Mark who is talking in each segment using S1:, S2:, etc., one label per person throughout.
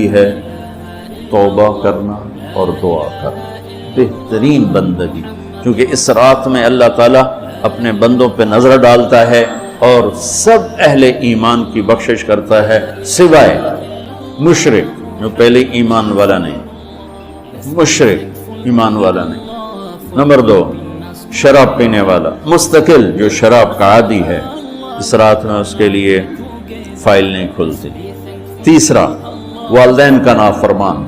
S1: بندگی ہے توبہ کرنا اور دعا کرنا، بہترین بندگی، کیونکہ اس رات میں اللہ تعالیٰ اپنے بندوں پہ نظر ڈالتا ہے اور سب اہل ایمان کی بخشش کرتا ہے سوائے مشرک جو پہلے ایمان والا نہیں، مشرک ایمان والا نہیں۔ نمبر 2، شراب پینے والا مستقل جو شراب کا عادی ہے، اس رات میں اس کے لیے فائل نہیں کھلتی۔ تیسرا، والدین کا نافرمان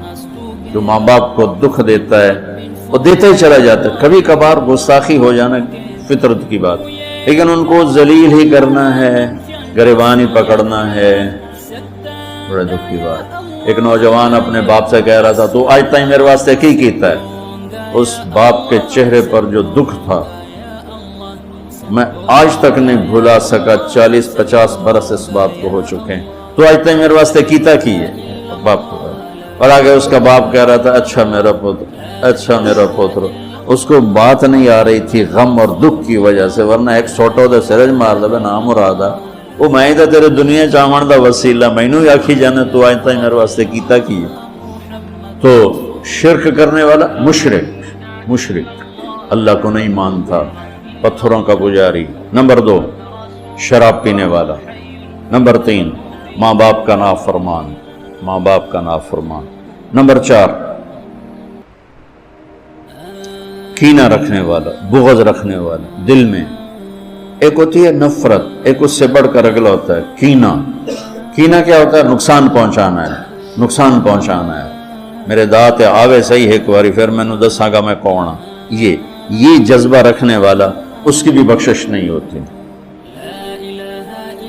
S1: جو ماں باپ کو دکھ دیتا ہے، وہ دیتا ہی چلا جاتا ہے، کبھی کبھار گستاخی ہو جانا فطرت کی بات، لیکن ان کو ذلیل ہی کرنا ہے، گریبان ہی پکڑنا ہے، بڑے دکھ کی بات۔ ایک نوجوان اپنے باپ سے کہہ رہا تھا تو آج تک میرے واسطے کی کیتا ہے، اس باپ کے چہرے پر جو دکھ تھا میں آج تک نہیں بھلا سکا، 40-50 برس اس بات کو ہو چکے ہیں، تو آج تک میرے واسطے کیتا کی ہے باپ کو۔ اور آگے اس کا باپ کہہ رہا تھا اچھا میرا پوتر، اچھا میرا پوتر۔ اس کو بات نہیں آ رہی تھی غم اور دکھ کی وجہ سے، ورنہ ایک سوٹو دے سرج مار دے نام مرادا وہ میں تو تیرے دنیا چاون دا وسیلہ، مینوں ہی آکھی جانے تو آج تک میرے واسطے کیتا کی ہے۔ تو شرک کرنے والا مشرک اللہ کو نہیں مانتا، پتھروں کا پجاری۔ نمبر 2، شراب پینے والا۔ نمبر 3، ماں باپ کا نافرمان، ماں باپ کا نافرمان۔ نمبر 4، کینہ رکھنے والا، بغض رکھنے والا دل میں۔ ایک ہوتی ہے نفرت، ایک اس سے بڑھ کر اگلا ہوتا ہے کینہ۔ کینہ کیا ہوتا ہے؟ نقصان پہنچانا ہے، نقصان پہنچانا ہے۔ میرے دانت آوے صحیح ایک باری پھر میں نے دساں گا میں کون ہاں، یہ جذبہ رکھنے والا اس کی بھی بخشش نہیں ہوتی۔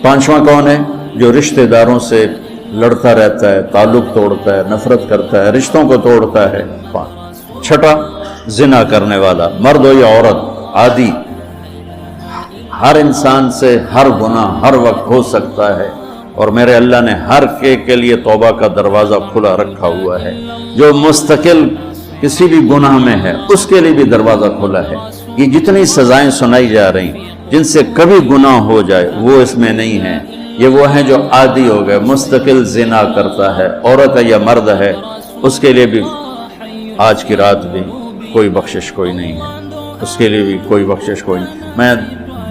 S1: 5واں کون ہے؟ جو رشتہ داروں سے لڑتا رہتا ہے، تعلق توڑتا ہے، نفرت کرتا ہے، رشتوں کو توڑتا ہے۔ 6، زنا کرنے والا، مرد ہو یا عورت، عادی۔ ہر انسان سے ہر گناہ ہر وقت ہو سکتا ہے، اور میرے اللہ نے ہر کے لیے توبہ کا دروازہ کھلا رکھا ہوا ہے۔ جو مستقل کسی بھی گناہ میں ہے اس کے لیے بھی دروازہ کھلا ہے۔ یہ جتنی سزائیں سنائی جا رہی جن سے کبھی گناہ ہو جائے وہ اس میں نہیں ہیں، یہ وہ ہیں جو عادی ہو گئے، مستقل زنا کرتا ہے، عورت ہے یا مرد ہے، اس کے لیے بھی آج کی رات بھی کوئی بخشش کوئی نہیں ہے، اس کے لیے بھی کوئی بخشش کوئی نہیں۔ میں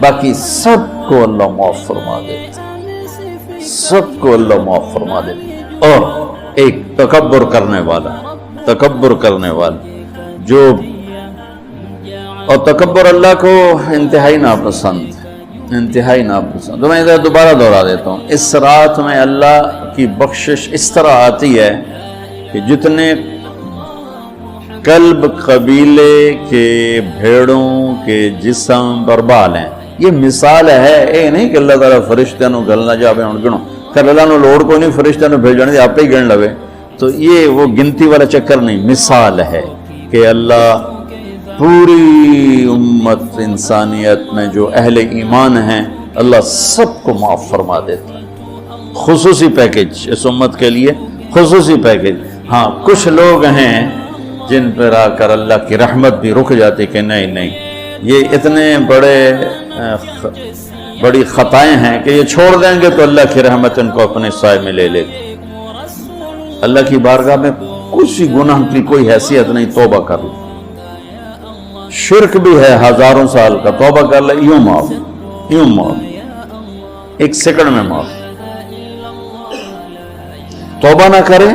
S1: باقی سب کو اللہ معاف فرما دے، سب کو اللہ معاف فرما دے۔ اور ایک تکبر کرنے والا جو، اور تکبر اللہ کو انتہائی ناپسند۔ تو میں ادھر دوبارہ دہرا دیتا ہوں، اس رات میں اللہ کی بخشش اس طرح آتی ہے کہ جتنے کلب قبیلے کے بھیڑوں کے جسم پر بال ہیں، یہ مثال ہے، اے نہیں کہ اللہ تعالیٰ فرشتوں نو گلنا جاوے ہن گنو، کہ اللہ نو لوڑ کو نہیں فرشتوں نو بھیجنے دی، آپ ہی گن لوے۔ تو یہ وہ گنتی والا چکر نہیں، مثال ہے کہ اللہ پوری امت انسانیت میں جو اہل ایمان ہیں اللہ سب کو معاف فرما دیتا ہے۔ خصوصی پیکج اس امت کے لیے، خصوصی پیکج۔ ہاں کچھ لوگ ہیں جن پر آ کر اللہ کی رحمت بھی رک جاتی کہ نہیں یہ اتنے بڑی خطائیں ہیں کہ یہ چھوڑ دیں گے تو اللہ کی رحمت ان کو اپنے سائے میں لے لے گی۔ اللہ کی بارگاہ میں کسی گناہ کی کوئی حیثیت نہیں، توبہ کر لو۔ شرک بھی ہے 1000 سال کا، توبہ کر لے یوں معاف، ایک سیکنڈ میں معاف۔ توبہ نہ کرے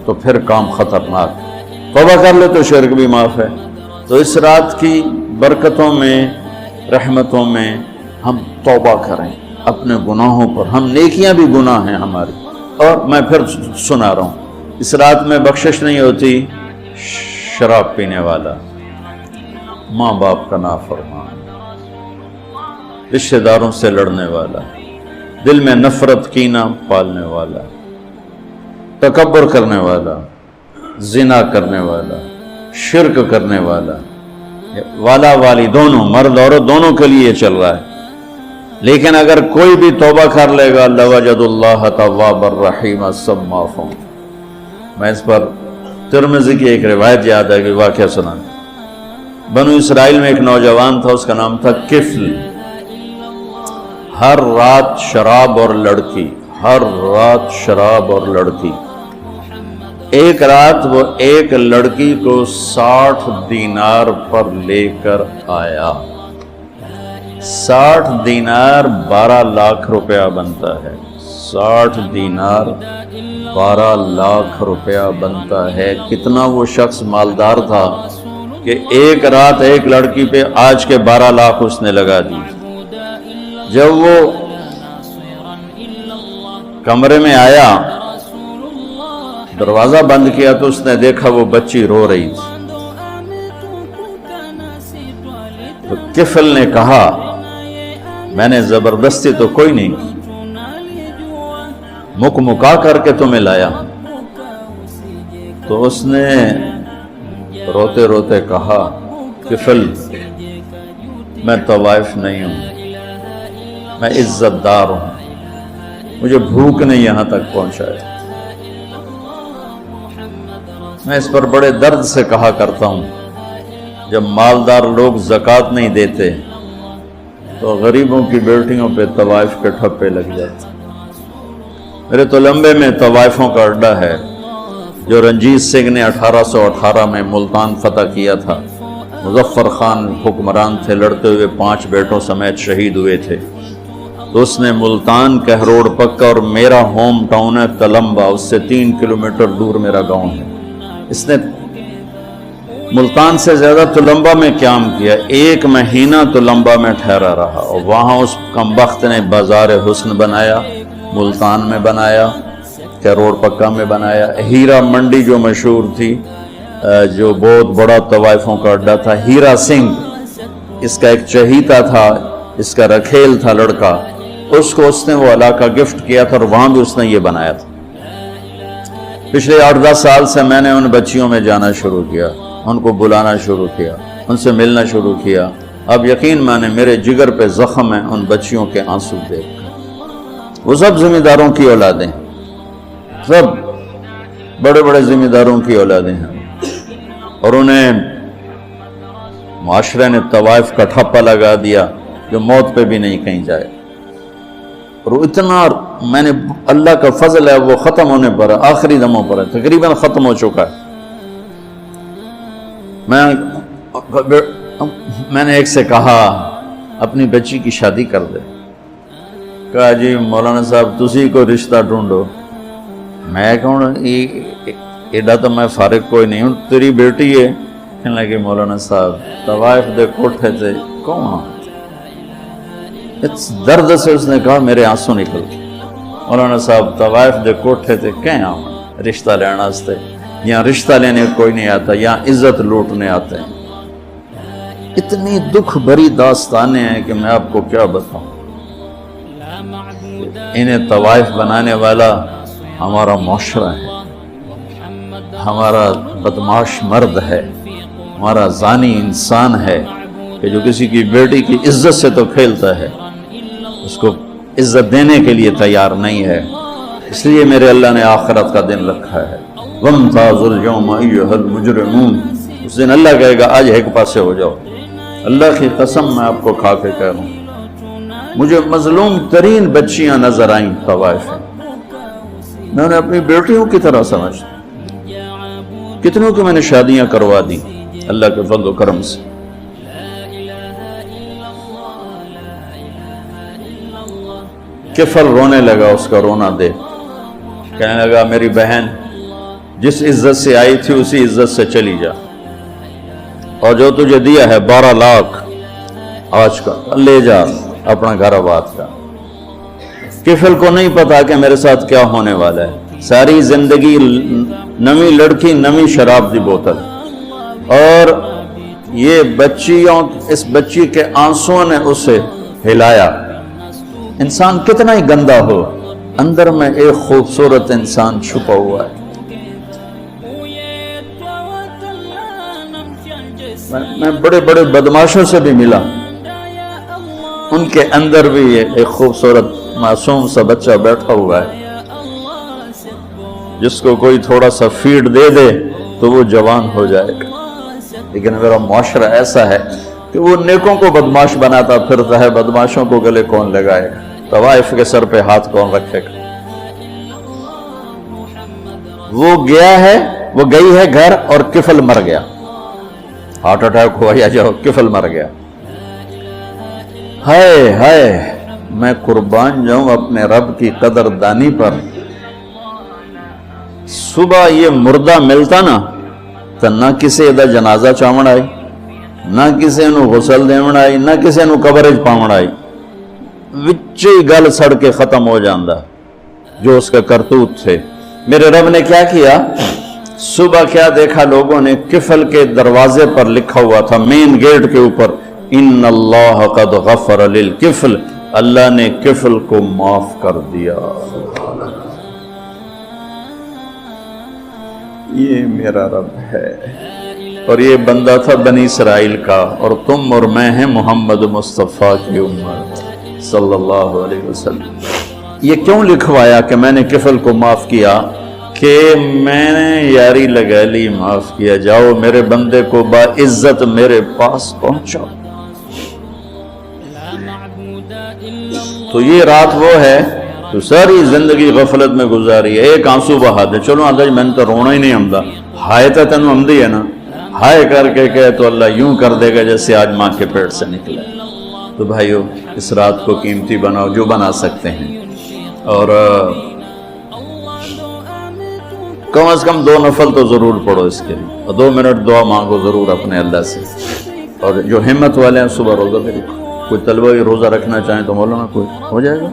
S1: تو پھر کام خطرناک، توبہ کر لے تو شرک بھی معاف ہے۔ تو اس رات کی برکتوں میں، رحمتوں میں ہم توبہ کریں اپنے گناہوں پر، ہم نیکیاں بھی گناہ ہیں ہماری۔ اور میں پھر سنا رہا ہوں، اس رات میں بخشش نہیں ہوتی شراب پینے والا، ماں باپ کا نافرمان، رشتہ داروں سے لڑنے والا، دل میں نفرت کینہ پالنے والا، تکبر کرنے والا، زنا کرنے والا، شرک کرنے والا، والا والی دونوں، مرد عورت دونوں کے لیے یہ چل رہا ہے۔ لیکن اگر کوئی بھی توبہ کر لے گا لوجد اللہ تواب الرحیم، سب معاف ہوں۔ میں اس پر ترمذی کی ایک روایت یاد ہے کہ واقعہ سنا، بنو اسرائیل میں ایک نوجوان تھا، اس کا نام تھا کفل۔ ہر رات شراب اور لڑکی، ہر رات شراب اور لڑکی، ایک رات وہ ایک لڑکی کو 60 دینار پر لے کر آیا۔ 60 دینار 12 لاکھ روپیہ بنتا ہے۔ 60 دینار 12 لاکھ روپیہ بنتا ہے۔ کتنا وہ شخص مالدار تھا کہ ایک رات ایک لڑکی پہ آج کے 12 لاکھ اس نے لگا دی۔ جب وہ کمرے میں آیا، دروازہ بند کیا تو اس نے دیکھا وہ بچی رو رہی تھی۔ تو کفل نے کہا میں نے زبردستی تو کوئی نہیں کی، مکا کر کے تمہیں لایا۔ تو اس نے روتے روتے کہا کفل میں طوائف نہیں ہوں، میں عزت دار ہوں، مجھے بھوک نے یہاں تک پہنچایا۔ میں اس پر بڑے درد سے کہا کرتا ہوں، جب مالدار لوگ زکوٰۃ نہیں دیتے تو غریبوں کی بیٹیوں پہ طوائف کے ٹھپے لگ جاتے۔ میرے تلمبے میں طوائفوں کا اڈا ہے جو رنجیت سنگھ نے 1818 میں ملتان فتح کیا تھا۔ مظفر خان حکمران تھے، لڑتے ہوئے 5 بیٹوں سمیت شہید ہوئے تھے۔ تو اس نے ملتان کہروڑ پکا، اور میرا ہوم ٹاؤن ہے تلمبا، اس سے 3 کلومیٹر دور میرا گاؤں ہے۔ اس نے ملتان سے زیادہ تلمبا میں قیام کیا، 1 مہینہ تلمبا میں ٹھہرا رہا، اور وہاں اس کمبخت نے بازار حسن بنایا، ملتان میں بنایا، کہروڑ پکا میں بنایا، ہیرا منڈی جو مشہور تھی، جو بہت بڑا طوائفوں کا اڈا تھا۔ ہیرا سنگھ اس کا ایک چہیتا تھا، اس کا رکھیل تھا لڑکا، اس کو اس نے وہ علاقہ گفٹ کیا تھا، اور وہاں بھی اس نے یہ بنایا تھا۔ پچھلے 8-10 سال سے میں نے ان بچیوں میں جانا شروع کیا، ان کو بلانا شروع کیا، ان سے ملنا شروع کیا۔ اب یقین مانے میرے جگر پہ زخم ہیں ان بچیوں کے آنسو دیکھ کر۔ وہ سب ذمہ داروں کی اولادیں، سب بڑے بڑے ذمہ داروں کی اولادیں ہیں، اور انہیں معاشرے نے طوائف کا ٹھپا لگا دیا جو موت پہ بھی نہیں کہیں جائے۔ اور اتنا میں نے اللہ کا فضل ہے وہ ختم ہونے پر ہے، آخری دموں پر ہے، تقریباً ختم ہو چکا ہے۔ میں نے ایک سے کہا اپنی بچی کی شادی کر دے۔ کہا جی مولانا صاحب تسی کو رشتہ ڈھونڈو۔ میں کہوں ایڈا تو میں فارغ کوئی نہیں ہوں، تیری بیٹی ہے۔ کہنے لگے مولانا صاحب طوائف دے کوٹھے تھے کون؟ اس درد سے اس نے کہا میرے آنسو نکل۔ مولانا صاحب طوائف دے کوٹھے تھے کہیں آؤں رشتہ لینا ہستے، یہاں رشتہ لینے کوئی نہیں آتا، یہاں عزت لوٹنے آتے ہیں۔ اتنی دکھ بھری داستانیں ہیں کہ میں آپ کو کیا بتاؤں۔ انہیں طوائف بنانے والا ہمارا معاشرہ ہے، ہمارا بدماش مرد ہے، ہمارا زانی انسان ہے کہ جو کسی کی بیٹی کی عزت سے تو کھیلتا ہے، اس کو عزت دینے کے لیے تیار نہیں ہے۔ اس لیے میرے اللہ نے آخرت کا دن رکھا ہے، وَامْتَازُوا الْيَوْمَ أَيُّهَا الْمُجْرِمُونَ۔ اس دن اللہ کہے گا آج ایک پاسے ہو جاؤ۔ اللہ کی قسم میں آپ کو کھا کے کہہ رہا ہوں، مجھے مظلوم ترین بچیاں نظر آئیں طوائف ہیں، میں انہیں اپنی بیٹیوں کی طرح سمجھتا، کتنوں کی میں نے شادیاں کروا دی اللہ کے فضل و کرم سے۔ کفل رونے لگا، اس کا رونا دیکھ کہنے لگا میری بہن جس عزت سے آئی تھی اسی عزت سے چلی جا، اور جو تجھے دیا ہے 12 لاکھ آج کا لے جا اپنا گھر آباد کا۔ کفل کو نہیں پتا کہ میرے ساتھ کیا ہونے والا ہے، ساری زندگی نمی لڑکی نمی شراب دی بوتل، اور یہ اس بچی کے آنسوں نے اسے ہلایا۔ انسان کتنا ہی گندا ہو، اندر میں ایک خوبصورت انسان چھپا ہوا ہے۔ میں بڑے بڑے بدماشوں سے بھی ملا، ان کے اندر بھی ایک خوبصورت معصوم سا بچہ بیٹھا ہوا ہے، جس کو کوئی تھوڑا سا فیڈ دے دے تو وہ جوان ہو جائے گا۔ لیکن میرا معاشرہ ایسا ہے کہ وہ نیکوں کو بدماش بناتا پھرتا ہے، بدماشوں کو گلے کون لگائے گا، طوائف کے سر پہ ہاتھ کون رکھے گا۔ وہ گیا ہے، وہ گئی ہے گھر اور کفل مر گیا، ہارٹ اٹیک ہوا یا جو کفل مر گیا. ہائے ہائے، میں قربان جاؤں اپنے رب کی قدر دانی پر. صبح یہ مردہ ملتا نا تو نہ کسی دا جنازہ چاون آئی، نہ کسی نو غسل دیون آئی، نہ کسی نو قبرج پاون آئی، وچے ہی گل سڑ کے ختم ہو جاندہ جو اس کا کرتوت تھے. میرے رب نے کیا کیا؟ صبح کیا دیکھا لوگوں نے؟ کفل کے دروازے پر لکھا ہوا تھا، مین گیٹ کے اوپر، ان اللہ قد غفر للکفل، اللہ نے کفل کو معاف کر دیا. یہ میرا رب ہے، اور یہ بندہ تھا بنی اسرائیل کا، اور تم اور میں ہیں محمد مصطفیٰ کی امت صلی اللہ علیہ وسلم. یہ کیوں لکھوایا کہ میں نے کفل کو معاف کیا؟ کہ میں نے یاری لگا لی، معاف کیا. جاؤ میرے بندے کو باعزت میرے پاس پہنچاؤ. تو یہ رات وہ ہے تو ساری زندگی غفلت میں گزاری ہے. ایک آنسو بہا دے، چلو آدھا میں نے تو رونا ہی نہیں آمدہ، ہائے تو تینوں آمدی ہے نا، ہائے کر کے کہے تو اللہ یوں کر دے گا جیسے آج ماں کے پیٹ سے نکلے. تو بھائیو اس رات کو قیمتی بناؤ جو بنا سکتے ہیں، اور کم از کم 2 نفل تو ضرور پڑھو اس کے لیے، اور 2 منٹ دعا مانگو ضرور اپنے اللہ سے. اور جو ہمت والے ہیں صبح روزہ بھی رکھو. کوئی طلبہ روزہ رکھنا چاہیں تو مولانا کوئی ہو جائے گا.